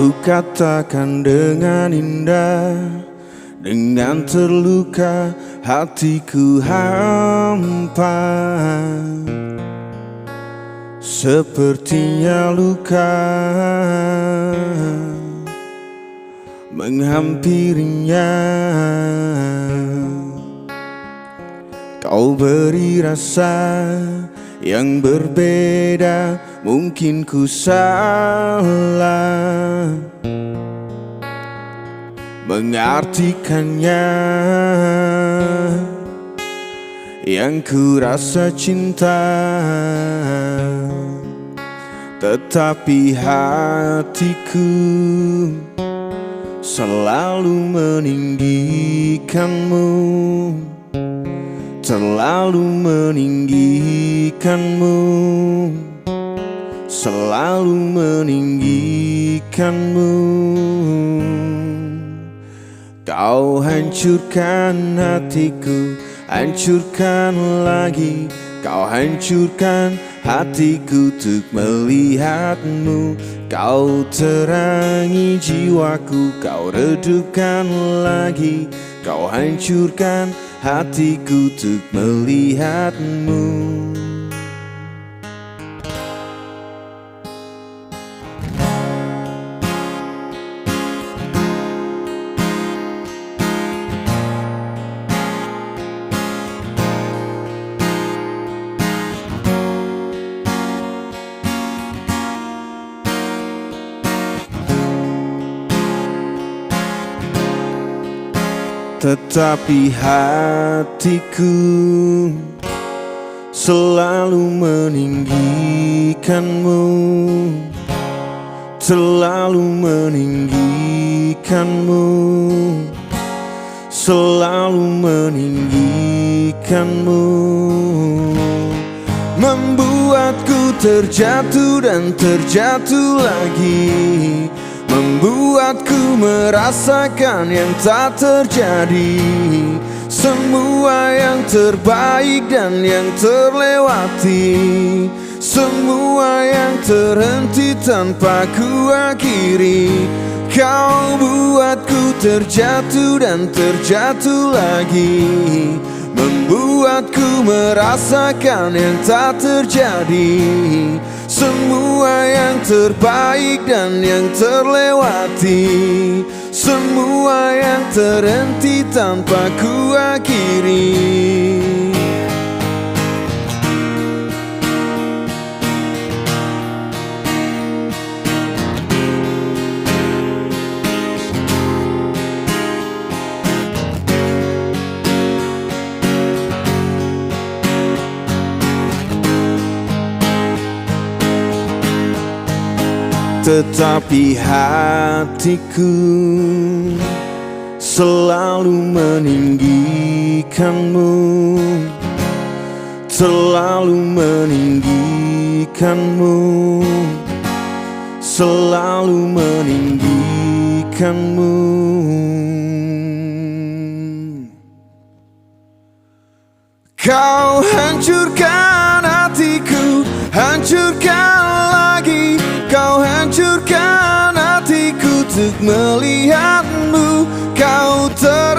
Ku katakan dengan indah, dengan terluka hatiku hampa. Sepertinya luka menghampirinya. Kau beri rasa yang berbeda, mungkin ku salah mengartikannya. Yang ku rasa cinta, tetapi hatiku selalu meninggikanmu, selalu meninggikanmu, selalu meninggikanmu. Kau hancurkan hatiku, hancurkan lagi. Kau hancurkan hatiku untuk melihatmu. Kau terangi jiwaku, kau redupkan lagi. Kau hancurkan hatiku untuk melihatmu. Tetapi hatiku selalu meninggikanmu, selalu meninggikanmu, selalu meninggikanmu. Membuatku terjatuh dan terjatuh lagi, membuatku merasakan yang tak terjadi. Semua yang terbaik dan yang terlewati, semua yang terhenti tanpa ku akhiri. Kau buatku terjatuh dan terjatuh lagi, membuatku merasakan yang tak terjadi. Semua yang terbaik dan yang terlewati, semua yang terhenti tanpa ku akhiri. Tetapi hatiku selalu meninggikanmu, selalu meninggikanmu, selalu meninggikanmu. Kau hancurkan hatiku, hancurkan lagi. Kau hancurkan hatiku untuk melihatmu. Kau